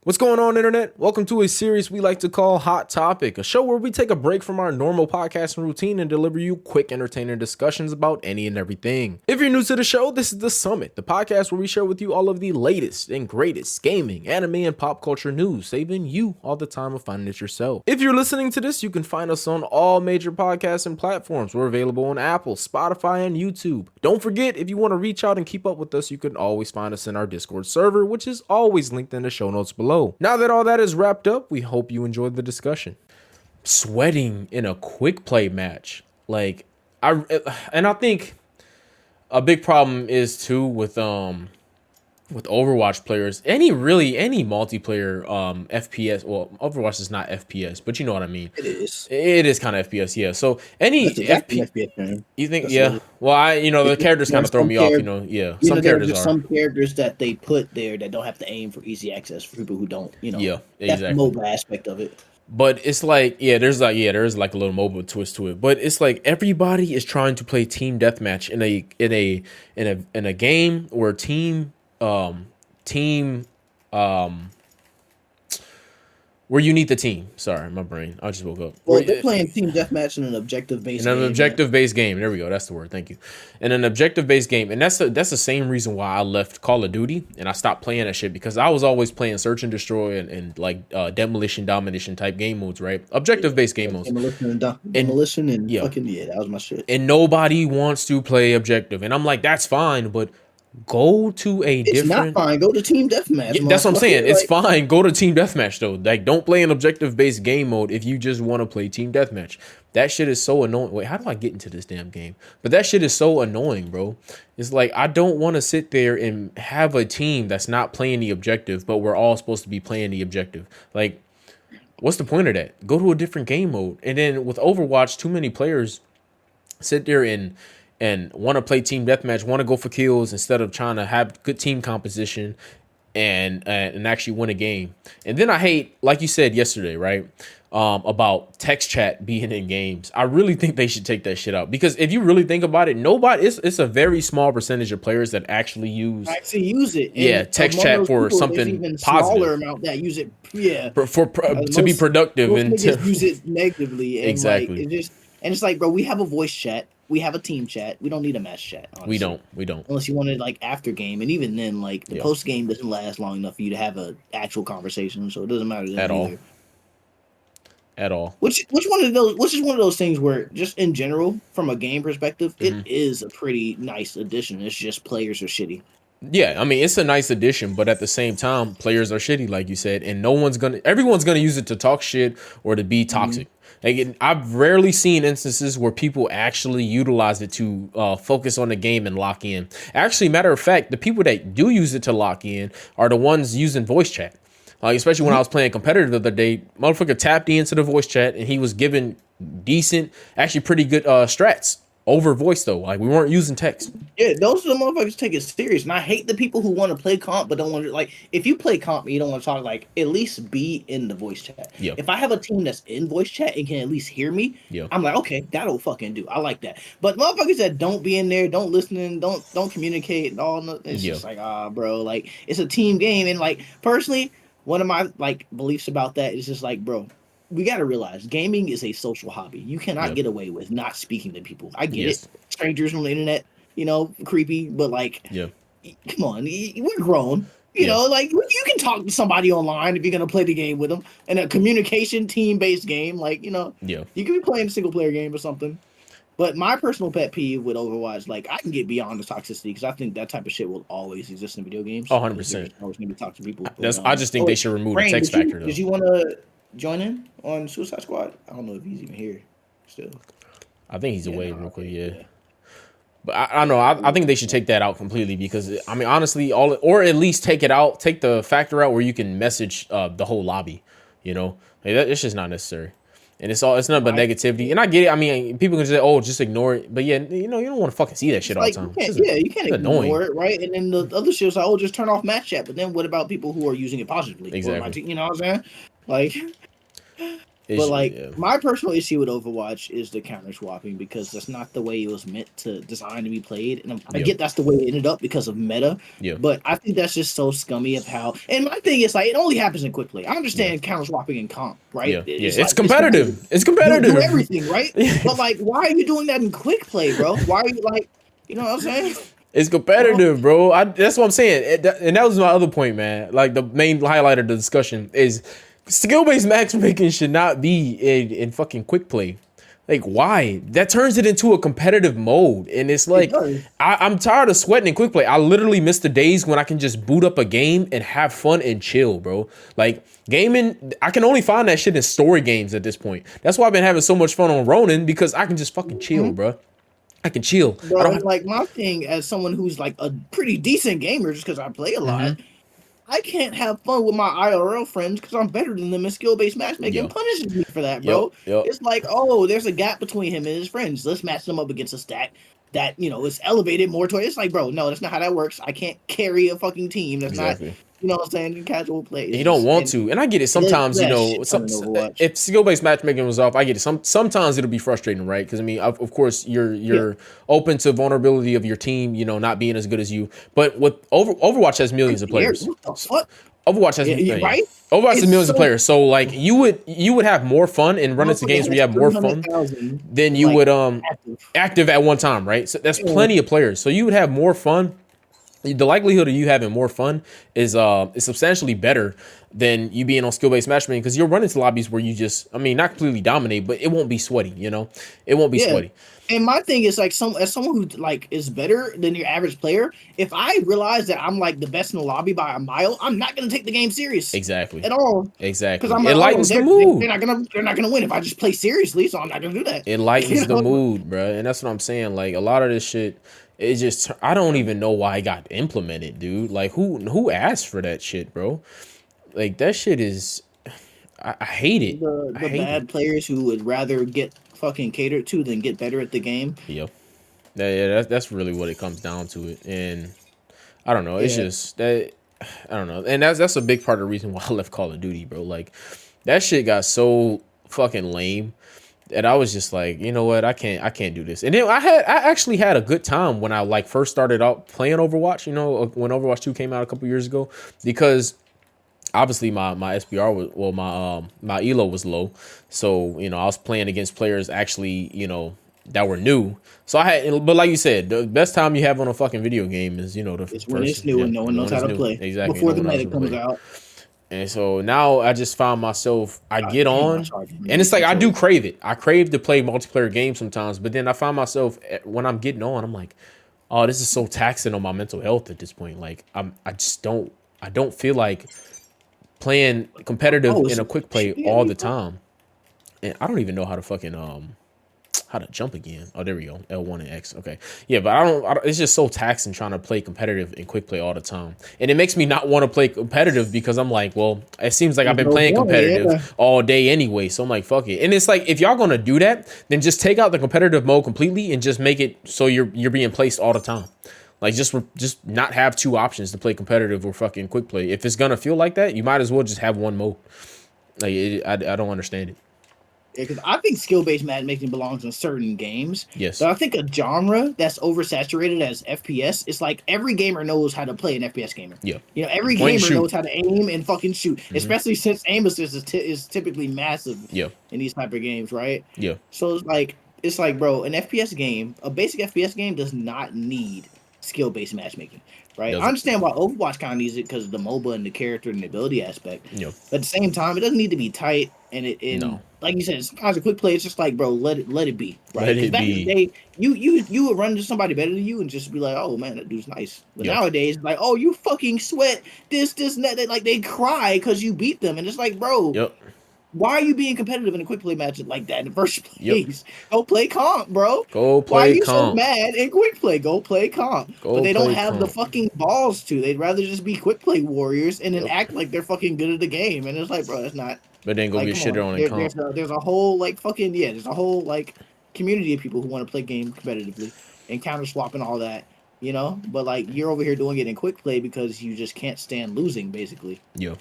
What's going on, internet? Welcome to a series we like to call Hot Topic, a show where we take a break from our normal podcasting routine and deliver you quick, entertaining discussions about any and everything. If you're new to the show, this is The Summit, the podcast where we share with you all of the latest and greatest gaming, anime, and pop culture news, saving you all the time of finding it yourself. If you're listening to this, you can find us on all major podcasting platforms. We're available on Apple, Spotify, and YouTube. Don't forget, if you want to reach out and keep up with us, you can always find us in our Discord server, which is always linked in the show notes below. Now that all that is wrapped up, we hope you enjoyed the discussion. Sweating in a quick play match, I think a big problem is too with Overwatch players. Any multiplayer FPS. Well, Overwatch is not FPS, but you know what I mean. It is. It is kind of FPS, yeah. So any FPS, you think? That's yeah. Well, the characters kind of throw me off. Some characters are. Some characters that they put there that don't have to aim for easy access for people who don't. Yeah, exactly. That's the mobile aspect of it. But it's there's a little mobile twist to it. But it's like everybody is trying to play team deathmatch in a game where where you need the team. Sorry, my brain. I just woke up. Well, they're playing team deathmatch in an objective-based game. In an objective-based game. There we go. That's the word. Thank you. In an objective-based game. And that's the same reason why I left Call of Duty and I stopped playing that shit, because I was always playing search and destroy and demolition, domination type game modes, right? Objective-based game modes. Demolition and fucking, that was my shit. And nobody wants to play objective. And I'm like, that's fine, but go to It's not fine. Go to team deathmatch. Yeah, that's what I'm saying. It's fine. Go to team deathmatch though. Like, don't play an objective-based game mode if you just want to play team deathmatch. That shit is so annoying. Wait, how do I get into this damn game? But that shit is so annoying, bro. It's like, I don't want to sit there and have a team that's not playing the objective, but we're all supposed to be playing the objective. Like, what's the point of that? Go to a different game mode. And then with Overwatch, too many players sit there and want to play team deathmatch, want to go for kills instead of trying to have good team composition and actually win a game. And then I hate, like you said yesterday, right, about text chat being in games. I really think they should take that shit out, because if you really think about it, it's a very small percentage of players that actually use it. Yeah, text chat for something even positive. Smaller amount that use it. Yeah, to be productive and to use it negatively. And exactly. It's like, bro, we have a voice chat. We have a team chat. We don't need a match chat. Honestly. We don't. Unless you wanted after game, and even then, the post game doesn't last long enough for you to have an actual conversation. So it doesn't matter at all. At all. Which is one of those things where, just in general, from a game perspective, it is a pretty nice addition. It's just players are shitty. Yeah, I mean, it's a nice addition, but at the same time, players are shitty, like you said, and everyone's gonna use it to talk shit or to be toxic. Like, I've rarely seen instances where people actually utilize it to focus on the game and lock in. Actually, matter of fact, the people that do use it to lock in are the ones using voice chat. Especially when I was playing competitive the other day, motherfucker tapped into the voice chat and he was given decent, actually pretty good strats over voice though. Like, we weren't using text. Yeah, those are the motherfuckers take it serious. And I hate the people who want to play comp but don't want to, if you play comp and you don't want to talk, at least be in the voice chat. Yeah. If I have a team that's in voice chat and can at least hear me, I'm like, okay, that'll fucking do. I like that. But motherfuckers that don't be in there, don't listen, don't communicate and all, it's just bro, it's a team game. And personally, one of my beliefs about that is just bro, we got to realize gaming is a social hobby. You cannot get away with not speaking to people. I get it. Strangers on the internet, creepy, but come on, we're grown. You know, you can talk to somebody online if you're going to play the game with them. In a communication team-based game, you can be playing a single-player game or something. But my personal pet peeve with Overwatch, I can get beyond the toxicity, because I think that type of shit will always exist in video games. 100%. Always going to be toxic people. I just think they should remove the text factor, though. Did you want to join in on Suicide Squad? I don't know if he's even here still. I think he's away real quick, yeah. But I don't know. I think they should take that out completely, because, I mean, honestly, or at least take the factor out where you can message the whole lobby, it's just not necessary. And it's nothing but negativity. And I get it. I mean, people can say, "Oh, just ignore it." But yeah, you don't want to fucking see that shit all the time. You can't ignore it, right? And then the other shit's like, "Oh, just turn off match chat." But then what about people who are using it positively? Exactly. You know what I'm saying? But like my personal issue with Overwatch is the counter swapping because that's not the way it was meant to design to be played. And I get that's the way it ended up because of meta. Yeah. But I think that's just so scummy of how. And my thing is like it only happens in quick play. I understand counter swapping in comp, right? Yeah. It's, like, it's competitive. It's competitive. Do everything right. But like, why are you doing that in quick play, bro? Why are you like, you know what I'm saying? It's competitive, bro. That's what I'm saying. And that was my other point, man. Like the main highlight of the discussion is skill-based matchmaking should not be in fucking quick play. Like, why? That turns it into a competitive mode. And it's like, I'm tired of sweating in quick play. I literally miss the days when I can just boot up a game and have fun and chill, bro. Like, gaming, I can only find that shit in story games at this point. That's why I've been having so much fun on Ronin, because I can just fucking chill, bro. I can chill. Bro, like my thing as someone who's like a pretty decent gamer, just because I play a lot, I can't have fun with my IRL friends because I'm better than them in skill-based matchmaking. Punishes me for that, bro. It's like, oh, there's a gap between him and his friends. Let's match them up against a stack that, you know, is elevated more toward. It's like, bro, no, that's not how that works. I can't carry a fucking team. That's not. You know what I'm saying? Casual play. You don't want to. And I get it. Sometimes, you know, if skill-based matchmaking was off, I get it. Sometimes it'll be frustrating, right? Because, I mean, of course, you're open to vulnerability of your team, you know, not being as good as you. But with Overwatch has millions of players. What the fuck? Overwatch has right? Overwatch has millions of players. So, like, you would have more fun and run into games where you have more fun than you would active at one time, right? So that's plenty of players. So you would have more fun. The likelihood of you having more fun is substantially better than you being on skill-based matchmaking, because you'll run into lobbies where you just, I mean, not completely dominate, but it won't be sweaty, you know? It won't be sweaty. And my thing is like as someone who like is better than your average player, if I realize that I'm like the best in the lobby by a mile, I'm not gonna take the game serious. Exactly. At all. Exactly. Because It lightens the mood. They're not gonna win if I just play seriously, so I'm not gonna do that. It lightens the mood, bro. And that's what I'm saying. Like, a lot of this shit, it just, I don't even know why it got implemented, dude. Like, who asked for that shit, bro? Like, that shit is, I hate it. The bad players who would rather get fucking catered to than get better at the game. Yep. Yeah, that's really what it comes down to it. And I don't know. It's just that, I don't know. And that's a big part of the reason why I left Call of Duty, bro. Like, that shit got so fucking lame. And I was just like, you know what, I can't do this. And then I actually had a good time when I like first started out playing Overwatch, you know, when Overwatch 2 came out a couple years ago, because obviously my SBR was, well, my elo was low. So, you know, I was playing against players actually, you know, that were new. So I had, but like you said, the best time you have on a fucking video game is, you know, it's when it's new and no one knows how to play. Exactly. Before the meta comes out. And so now I just found myself, I get on, and it's like, I do crave it. I crave to play multiplayer games sometimes, but then I find myself, when I'm getting on, I'm like, oh, this is so taxing on my mental health at this point. Like, I don't feel like playing competitive in a quick play all the time. And I don't even know how to fucking, how to jump again. Oh, there we go. L1 and X. Okay. Yeah, but I don't, it's just so taxing trying to play competitive and quick play all the time. And it makes me not want to play competitive because I'm like, well, it seems like I've been playing competitive all day anyway. So I'm like, fuck it. And it's like, if y'all going to do that, then just take out the competitive mode completely and just make it so you're being placed all the time. Like, just not have two options to play competitive or fucking quick play. If it's going to feel like that, you might as well just have one mode. Like, I don't understand it. Because I think skill-based matchmaking belongs in certain games. Yes. But I think a genre that's oversaturated as FPS, it's like every gamer knows how to play an FPS gamer. Yeah. You know, every gamer knows how to aim and fucking shoot. Especially since aim assist is typically massive in these type of games, right? Yeah. So it's like, bro, an FPS game, a basic FPS game does not need skill-based matchmaking. Right, I understand why Overwatch kind of needs it because of the MOBA and the character and the ability aspect. Yeah. But at the same time, it doesn't need to be tight. And like you said, sometimes a quick play, it's just like, bro, let it be. Right. Let it back be. in the day, you would run into somebody better than you and just be like, oh man, that dude's nice. But nowadays, like, oh, you fucking sweat this, and that. Like, they cry because you beat them, and it's like, bro. Why are you being competitive in a quick play match like that in the first place? Go play comp, bro. Go play Why are you comp. so mad in quick play? Go play comp. But they don't have the fucking balls to. They'd rather just be quick play warriors and then act like they're fucking good at the game. And it's like, bro, that's not. But then go like, be a shitter on in comp. There's a whole like fucking there's a whole like community of people who want to play games competitively and counter swap and all that. You know, but like you're over here doing it in quick play because you just can't stand losing, basically. Yeah.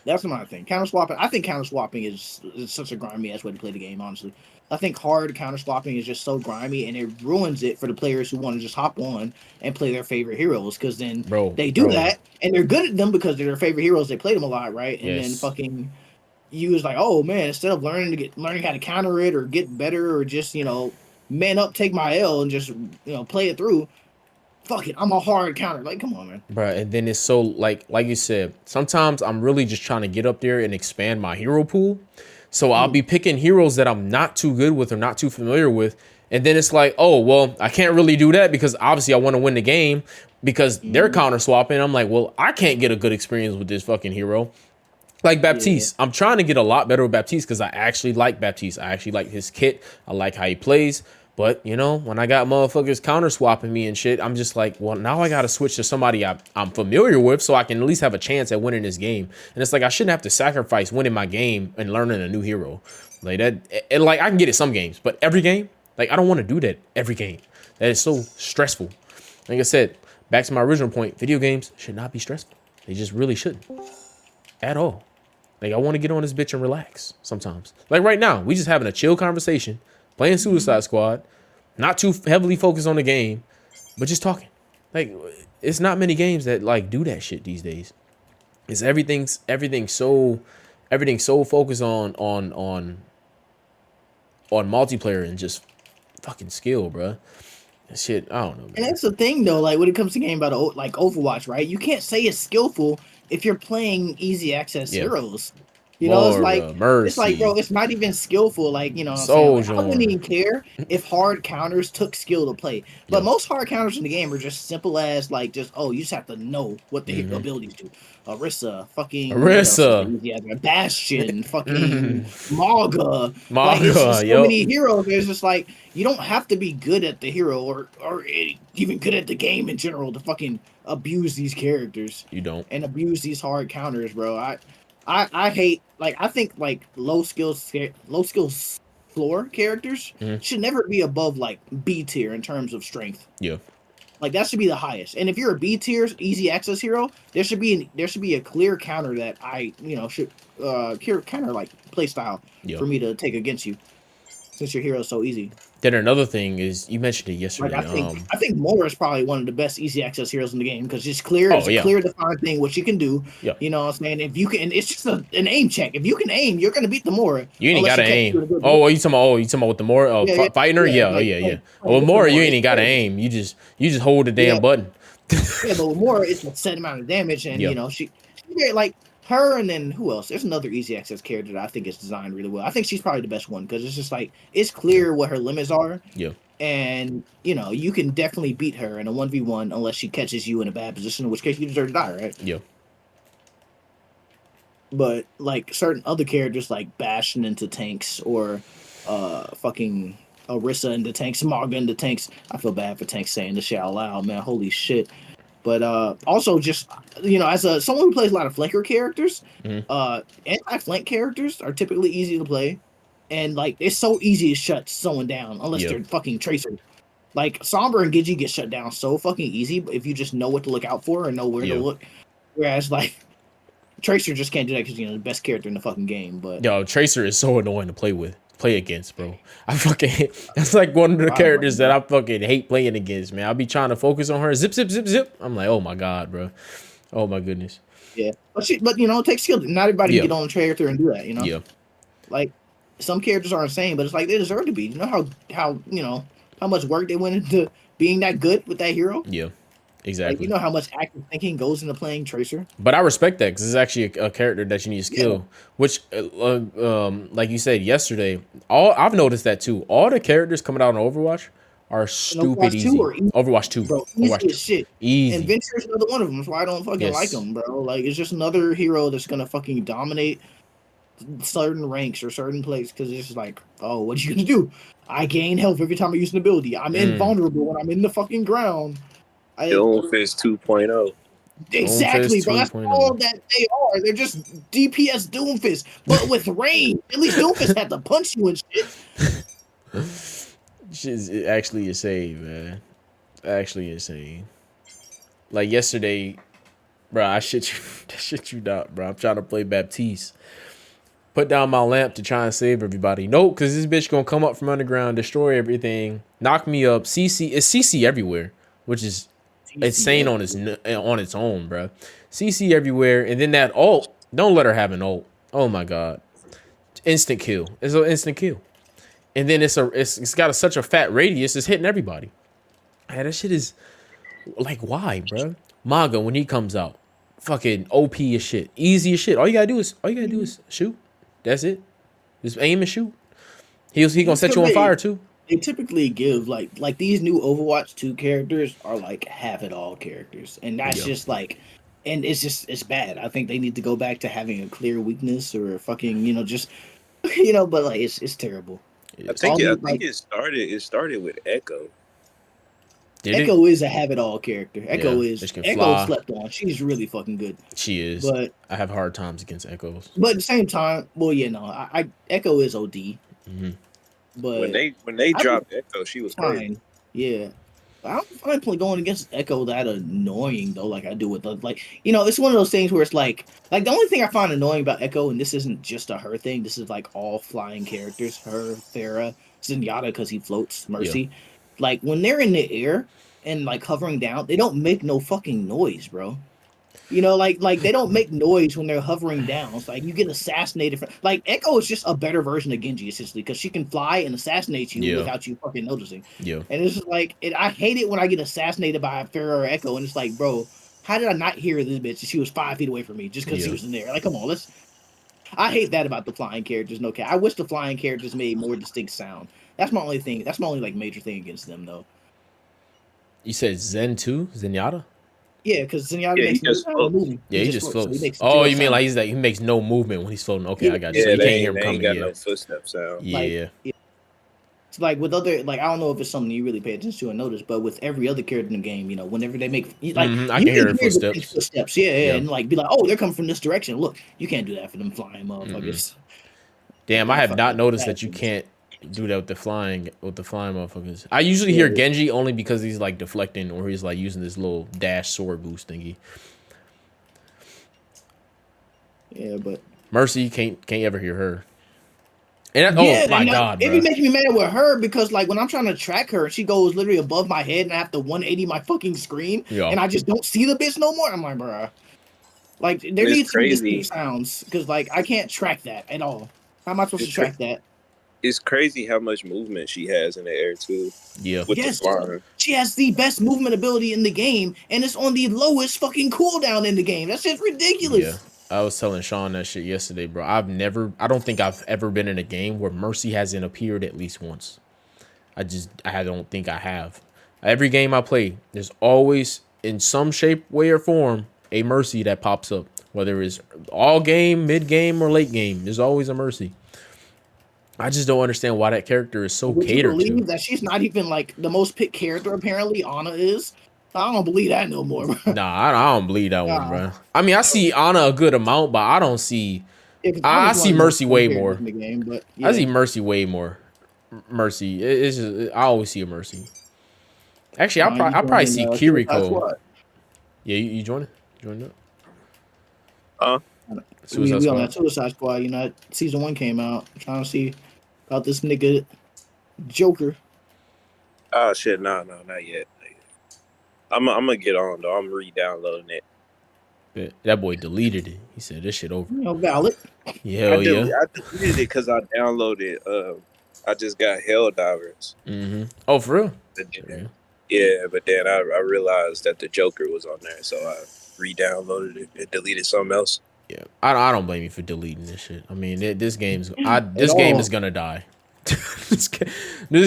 That's my thing. Counter swapping. I think counter swapping is such a grimy ass way to play the game. Honestly, I think hard counter swapping is just so grimy, and it ruins it for the players who want to just hop on and play their favorite heroes. Because then Bro, they do bro. that, and they're good at them because they're their favorite heroes. They play them a lot, right? And then Yes. fucking you was like, oh man, instead of learning how to counter it or get better or just man up, take my L, and just play it through. Fuck it, I'm a hard counter. Like, come on, man. Bro, and then it's so like you said, sometimes I'm really just trying to get up there and expand my hero pool. So I'll be picking heroes that I'm not too good with or not too familiar with. And then it's like, oh, well, I can't really do that because obviously I want to win the game because they're counter swapping. I'm like, well, I can't get a good experience with this fucking hero. Like Baptiste, I'm trying to get a lot better with Baptiste because I actually like Baptiste. I actually like his kit. I like how he plays. But, when I got motherfuckers counter swapping me and shit, I'm just like, well, now I got to switch to somebody I'm familiar with so I can at least have a chance at winning this game. And it's like, I shouldn't have to sacrifice winning my game and learning a new hero. Like that. And like, I can get it some games, but every game, like, I don't want to do that every game. That is so stressful. Like I said, back to my original point, video games should not be stressful. They just really shouldn't at all. Like, I want to get on this bitch and relax sometimes. Like right now, we just having a chill conversation, playing Suicide Squad, not too heavily focused on the game, but just talking. Like, it's not many games that like do that shit these days. It's everything's so focused on multiplayer and just fucking skill, bro. Shit, I don't know, man. And that's the thing, though. Like when it comes to game about like Overwatch, right? You can't say it's skillful if you're playing easy access heroes. It's like Mercy. bro, it's not even skillful. Like what I'm saying? Like, I wouldn't even care if hard counters took skill to play. But most hard counters in the game are just simple as like you just have to know what the abilities do. Orisa, Bastion, fucking Maga. Like it's just so many heroes. There's just like you don't have to be good at the hero or even good at the game in general to fucking abuse these characters. You don't. And abuse these hard counters, bro. I hate I think like low skills floor characters should never be above like B tier in terms of strength. Yeah. Like that should be the highest. And if you're a B tier easy access hero, there should be a clear counter that I should counter like play style for me to take against you, since your hero is so easy. Then another thing is you mentioned it yesterday. Like I think Moira is probably one of the best easy access heroes in the game because it's clear. It's a clear defined thing what she can do. Yeah. You know what I'm saying? If you can, it's just an aim check. If you can aim, you're gonna beat the Moira. You ain't gotta aim. You talking about with the Moira fighting her? Yeah. Well, Moira, you ain't gotta aim. You just hold the damn button. Yeah, but with Moira, it's a set amount of damage, and she like. Her and then who else? There's another easy access character that I think is designed really well. I think she's probably the best one because it's just like it's clear what her limits are. Yeah. And you can definitely beat her in a 1v1 unless she catches you in a bad position, in which case you deserve to die, right? Yeah. But like certain other characters like Bastion into tanks or fucking Orisa into tanks, Maga into tanks. I feel bad for tanks saying this shit out loud, man. Holy shit. But also just as someone who plays a lot of flanker characters, anti-flank characters are typically easy to play, and like it's so easy to shut someone down unless they're fucking Tracer. Like Sombra and Gigi get shut down so fucking easy if you just know what to look out for and know where to look. Whereas like Tracer just can't do that because the best character in the fucking game. But Tracer is so annoying to play against, bro. I fucking hate. That's like one of the characters that I fucking hate playing against, man. I'll be trying to focus on her, zip. I'm like, oh my god, bro. Oh my goodness. Yeah, but it takes skill. Not everybody can get on the character and do that. Yeah. Like some characters are insane, but it's like they deserve to be. You know how much work they went into being that good with that hero. Yeah. Exactly. Like, you know how much active thinking goes into playing Tracer. But I respect that because it's actually a character that you need to skill. Which, like you said yesterday, I've noticed that too. All the characters coming out on Overwatch are stupid easy. Overwatch 2. Bro, easy as shit. Easy. And Venture is another one of them. That's why I don't fucking like him, bro. Like, it's just another hero that's gonna fucking dominate certain ranks or certain places because it's just like, oh, what are you gonna do? I gain health every time I use an ability. I'm invulnerable when I'm in the fucking ground. Doomfist 2.0. Exactly, bro. That's all that they are. They're just DPS Doomfist, but with range. At least Doomfist had to punch you and shit. Shit's actually insane, man. Actually insane. Like yesterday, Bro, I shit you. That shit you not, bro. I'm trying to play Baptiste. Put down my lamp to try and save everybody. Nope, because this bitch gonna come up from underground, destroy everything, knock me up. It's CC everywhere, which is insane on its own, bro. CC everywhere, and then that ult. Don't let her have an ult. Oh my god, instant kill. It's an instant kill, and then it's got such a fat radius. It's hitting everybody. Man, that shit is like, why, bro? Maga when he comes out, fucking OP as shit, easy as shit. All you gotta do is shoot. That's it. Just aim and shoot. He gonna set you on fire too. They typically give like these new Overwatch 2 characters are like have it all characters, and that's just like, and it's bad. I think they need to go back to having a clear weakness or fucking just but like it's terrible. I think it started with Echo. Echo is a have it all character. Echo slept on. She's really fucking good. She is. But I have hard times against Echoes. But at the same time, I Echo is OD. Mm-hmm. But when they dropped Echo, she was fine. crazy. Yeah. I don't find going against Echo that annoying though, like I do with it's one of those things where it's like the only thing I find annoying about Echo, and this isn't just a her thing, this is like all flying characters, her, Pharah, Zenyatta because he floats, Mercy. Yeah. Like when they're in the air and like hovering down, they don't make no fucking noise, bro. Like they don't make noise when they're hovering down. It's like you get assassinated. Like Echo is just a better version of Genji essentially because she can fly and assassinate you without you fucking noticing. Yeah. And it's just like I hate it when I get assassinated by a Pharah or Echo, and it's like, bro, how did I not hear this bitch? She was 5 feet away from me just because she was in there. Like, come on, I hate that about the flying characters. No cap. I wish the flying characters made more distinct sound. That's my only thing. That's my only like major thing against them, though. You said Zenyatta? Yeah, because Zenyatta makes no movement. Yeah, he just floats. You mean like he makes no movement when he's floating? Okay, I got you. So you can't hear him coming. Got no footsteps sound. Yeah. It's like with other, I don't know if it's something you really pay attention to and notice, but with every other character in the game, whenever they make I can hear their footsteps. Yeah, and like be like, oh, they're coming from this direction. Look, you can't do that for them flying motherfuckers. Damn, I have not noticed that you can't do that with the flying motherfuckers. I usually hear Genji only because he's like deflecting or he's like using this little dash sword boost thingy. Yeah, but Mercy can't ever hear her. And my god, it be making me mad with her because like when I'm trying to track her, she goes literally above my head and I have to 180 my fucking screen and I just don't see the bitch no more. I'm like, bruh. Like there needs to be distinct sounds because like I can't track that at all. How am I supposed to track that? It's crazy how much movement she has in the air too. Yeah. With the flying. She has the best movement ability in the game, and it's on the lowest fucking cooldown in the game. That's just ridiculous. Yeah. I was telling Sean that shit yesterday, bro. I don't think I've ever been in a game where Mercy hasn't appeared at least once. I don't think I have. Every game I play, there's always, in some shape, way, or form, a Mercy that pops up. Whether it's all game, mid game, or late game, there's always a Mercy. I just don't understand why that character is so catered to. Believe that she's not even like the most picked character. Apparently, Ana is. I don't believe that no more, bro. Nah, I don't believe that one, bro. I mean, I see Ana a good amount, but I don't see. I see Mercy way more. I see Mercy way more. Mercy, it's just I always see a Mercy. Actually, I probably see Kiriko. Yeah, you join it? Join it? We on that Suicide Squad. Season 1 came out. I'm trying to see about this nigga Joker. Oh shit, no, not yet. I'm gonna get on though. I'm re-downloading it. That boy deleted it. He said this shit over. Valid. Yeah, I deleted it because I downloaded. I just got Helldivers. Mm-hmm. Oh, for real? Yeah, but then I realized that the Joker was on there, so I re-downloaded it and deleted something else. Yeah, I don't blame you for deleting this shit. I mean, this game is gonna die. this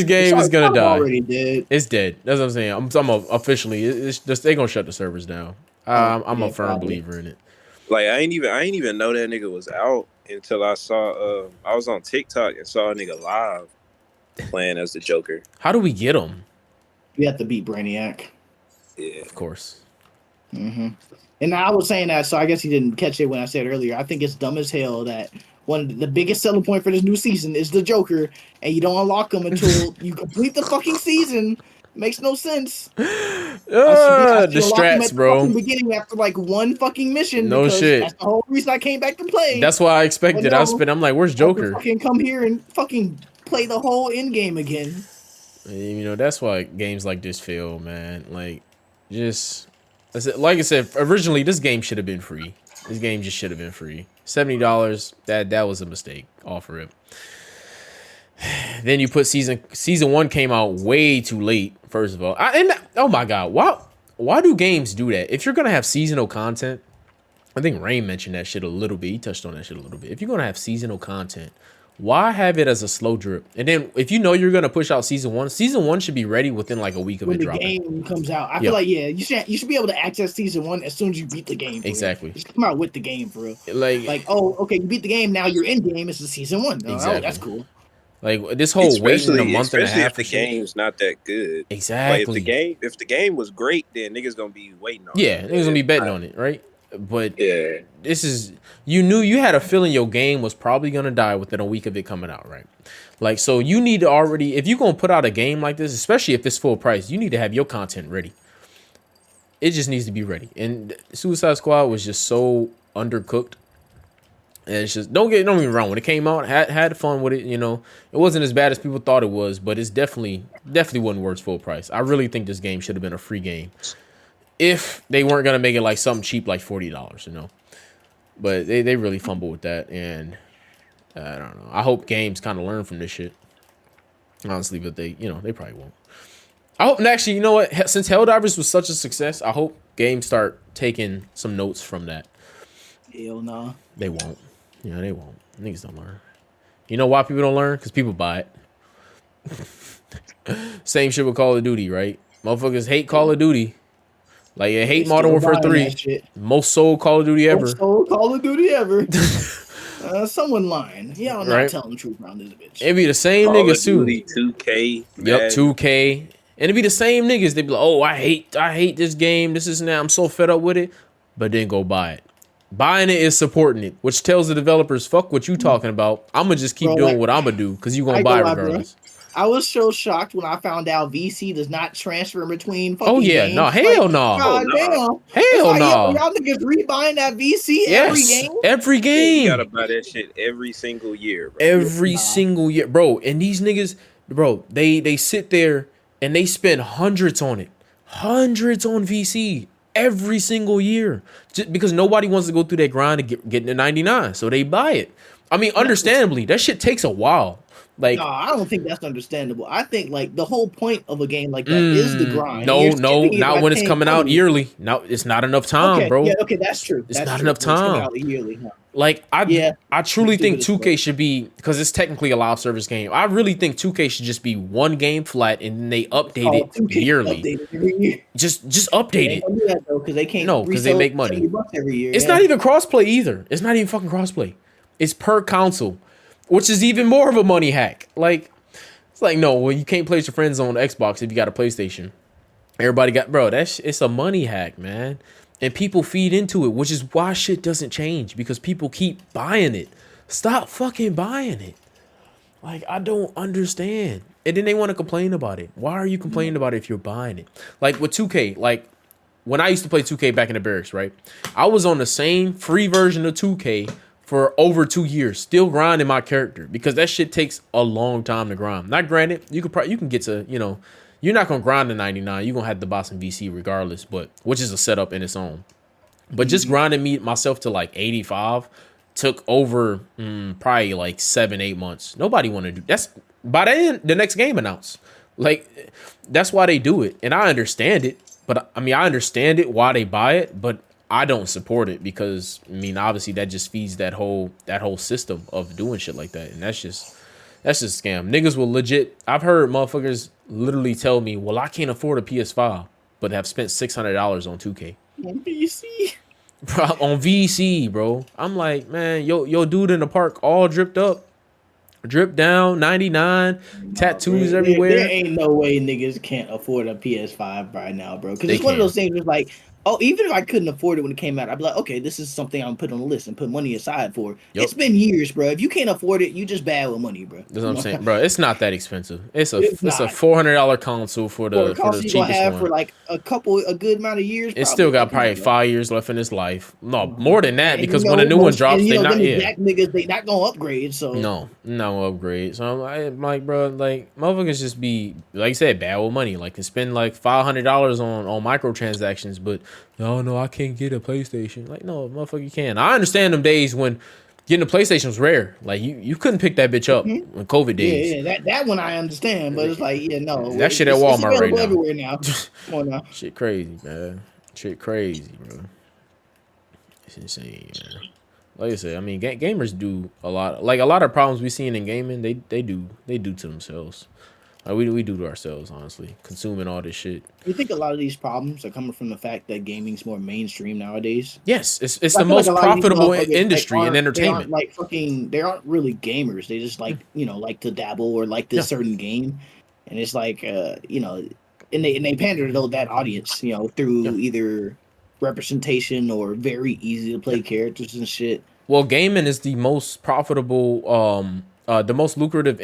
game is gonna die. Already dead. It's dead. That's what I'm saying. I'm officially. It's just they gonna shut the servers down. I'm a firm believer in it. Like I ain't even know that nigga was out until I saw. I was on TikTok and saw a nigga live playing as the Joker. How do we get him? You have to beat Brainiac. Yeah, of course. Mm-hmm. And I was saying that, so I guess he didn't catch it when I said earlier. I think it's dumb as hell that one of the biggest selling point for this new season is the Joker, and you don't unlock him until you complete the fucking season. Makes no sense. I The should lock him strats, at the bro. fucking beginning after like one fucking mission. No because shit. That's the whole reason I came back to play. That's why I expected. No, I'm like, where's I have to Joker? fucking come here and fucking play the whole end game again. You know, that's why games like this fail, man. Like, just like I said, originally this game should have been free. This game just should have been free. $70. That was a mistake. Off rip. Then you put season 1 came out way too late. First of all, oh my god, why do games do that? If you're gonna have seasonal content, I think Rain mentioned that shit a little bit. He touched on that shit a little bit. If you're gonna have seasonal content, why have it as a slow drip? And then if you know you're gonna push out season 1 should be ready within like a week of when it the dropping. game comes out. I feel like you should be able to access season 1 as soon as you beat the game. Exactly. Just come out with the game for real. Like oh, okay, you beat the game. Now your end game is the season 1. Exactly. Oh, that's cool. Like this whole waiting a month and a half. If the game's not that good. Exactly. Like if the game was great, then niggas gonna be waiting on it. Yeah, niggas gonna be betting on it, right? But yeah, this is you had a feeling your game was probably gonna die within a week of it coming out, right? Like, so you need to already, if you're gonna put out a game like this, especially if it's full price, you need to have your content ready. It just needs to be ready. And Suicide Squad was just so undercooked. And it's just don't get me wrong. When it came out, had fun with it. You know, it wasn't as bad as people thought it was, but it's definitely wasn't worth full price. I really think this game should have been a free game if they weren't gonna make it like something cheap like $40. You know, but they really fumbled with that, and I don't know. I hope games kind of learn from this shit, honestly, but they probably won't. I hope actually, you know what? Since Helldivers was such a success, I hope games start taking some notes from that. Hell no. They won't. Yeah, they won't. Niggas don't learn. You know why people don't learn? Because people buy it. Same shit with Call of Duty, right? Motherfuckers hate Call of Duty. Like, they hate Modern Warfare 3. Most sold Call of Duty ever. Most sold Call of Duty ever. Someone lying. Y'all not telling the truth around this bitch. It'd be the same niggas too. 2K. Yep, 2K. And it'd be the same niggas. They'd be like, oh, I hate this game. This is now. I'm so fed up with it. But then go buy it. Buying it is supporting it, which tells the developers, fuck what you talking about. I'm going to just keep doing what I'm going to do because you're going to buy it regardless. I was so shocked when I found out VC does not transfer between fucking games. No, hell no. God damn. Hell no. Y'all niggas rebuying that VC every game? Every game. You gotta buy that shit every single year, bro. Every single year. Bro, and these niggas, bro, they sit there and they spend hundreds on it. Hundreds on VC every single year. Just because nobody wants to go through that grind to get the 99. So they buy it. I mean, understandably, that shit takes a while. Like, no, I don't think that's understandable. I think like the whole point of a game like that is the grind. No, not when it's coming out yearly. No, it's not enough time, bro. Yeah, okay, that's true. It's not enough time. Yearly, huh? Like, I truly think 2K should be, because it's technically a live service game. I really think 2K should just be one game flat and then they update it yearly. Just update it. Do that, though, because they can't. No, because they make money. Every year. It's not even crossplay either. It's not even fucking crossplay. It's per console, which is even more of a money hack. Like, it's like, no, well, you can't play with your friends on Xbox if you got a PlayStation. Everybody got, bro, it's a money hack, man. And people feed into it, which is why shit doesn't change, because people keep buying it. Stop fucking buying it. Like, I don't understand. And then they want to complain about it. Why are you complaining about it if you're buying it? Like with 2K, like when I used to play 2K back in the barracks, right? I was on the same free version of 2K for over 2 years, still grinding my character, because that shit takes a long time to grind. Not granted, you can get to, you know, you're not gonna grind to 99. You're gonna have to buy some VC regardless, but which is a setup in its own. But just grinding myself to like 85 took over probably like 7-8 months. Nobody want to do that's by then the next game announced. Like, that's why they do it, and I understand it. But I mean, I understand it why they buy it, but I don't support it because, I mean, obviously that just feeds that whole system of doing shit like that, and that's just a scam. Niggas will legit. I've heard motherfuckers literally tell me, "Well, I can't afford a PS5, but have spent $600 on 2K." On VC. Bro, on VC, bro. I'm like, man, yo, dude in the park, all dripped up, drip down, 99, tattoos everywhere. There ain't no way niggas can't afford a PS5 right now, bro. Because it's one of those things where, like, Oh, even if I couldn't afford it when it came out, I'd be like, okay, this is something I'm put on the list and put money aside for. Yep. It's been years, bro. If you can't afford it, you just bad with money, bro. That's what I'm saying, bro. It's not that expensive. It's a It's $400 console for for a the console you're gonna cheapest have one. for like a good amount of years. It's still Probably got like, come probably on, bro. 5 years left in its life. No, more than that, And because when a new one drops, they not them exact niggas, they not gonna upgrade. So no upgrade. So I'm like, bro, like motherfuckers just be like you said, bad with money. Like can spend like $500 on microtransactions, but no, I can't get a PlayStation. Like no, motherfucker, you can. I understand them days when getting a PlayStation was rare. Like you couldn't pick that bitch up when COVID days. yeah, that one I understand, but it's like, yeah, no, That shit at it's Walmart right available now. everywhere now. Come on now. Shit crazy, man. Shit crazy, bro. It's insane, man. Like I said, I mean, gamers do a lot. Like a lot of problems we seen in gaming, they do to themselves. Like we do to ourselves, honestly. Consuming all this shit. You think a lot of these problems are coming from the fact that gaming's more mainstream nowadays? Yes, it's the most profitable industry in entertainment. They aren't really gamers. They just like like to dabble or like this certain game, and it's like and they pander to that audience through either representation or very easy to play characters and shit. Well, gaming is the most profitable, the most lucrative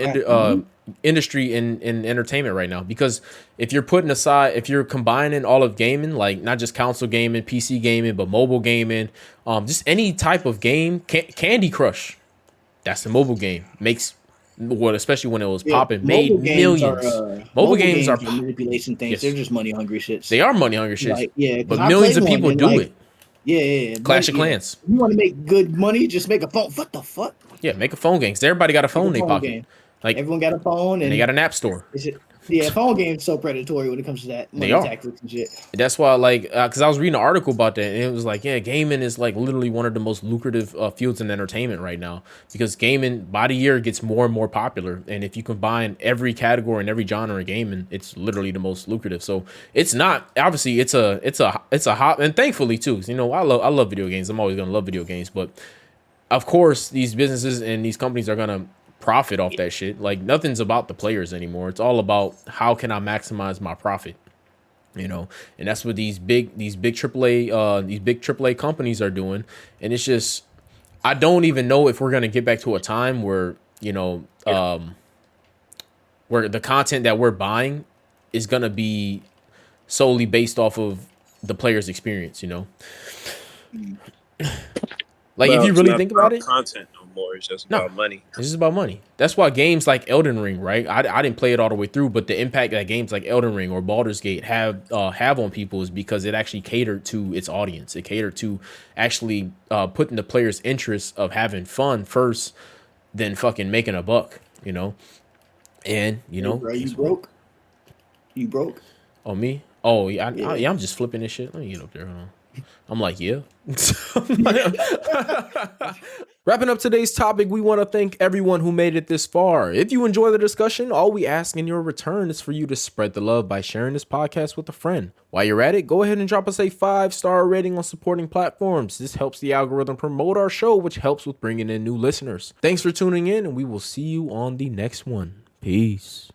industry in entertainment right now, because if you're combining all of gaming, like not just console gaming, PC gaming, but mobile gaming, just any type of game, Candy Crush, that's the mobile game, makes what, especially when it was popping, made millions. Mobile games are manipulation things. Yes. They're just money hungry shits. They are money hungry shits. Like, but millions of people do it. Yeah. Clash of Clans. You want to make good money? Just make a phone. What the fuck? Yeah, make a phone game. 'Cause everybody got a phone in their pocket. Game. Like everyone got a phone, and they got an app store. Phone games so predatory when it comes to that money tactics and shit. That's why, like, because I was reading an article about that, and it was like, yeah, gaming is like literally one of the most lucrative fields in entertainment right now, because gaming by the year gets more and more popular, and if you combine every category and every genre of gaming, it's literally the most lucrative. So it's not obviously it's a hot, and thankfully too. I love video games. I'm always gonna love video games, but of course these businesses and these companies are gonna profit off that shit. Like nothing's about the players anymore. It's all about how can I maximize my profit, and that's what these big AAA companies are doing. And it's just, I don't even know if we're gonna get back to a time where where the content that we're buying is gonna be solely based off of the player's experience. Like if you really think about it, content no more. It's just about money. It's just about money. That's why games like Elden Ring, right? I didn't play it all the way through, but the impact that games like Elden Ring or Baldur's Gate have on people is because it actually catered to its audience. It catered to actually putting the player's interest of having fun first, than fucking making a buck. And Hey, bro, you broke. You broke. Oh, me? Oh yeah, I'm just flipping this shit. Let me get up there. Hold on. I'm like, yeah. Wrapping up today's topic, we want to thank everyone who made it this far. If you enjoy the discussion, all we ask in your return is for you to spread the love by sharing this podcast with a friend. While you're at it, go ahead and drop us a 5-star rating on supporting platforms. This helps the algorithm promote our show, which helps with bringing in new listeners. Thanks for tuning in, and we will see you on the next one. Peace.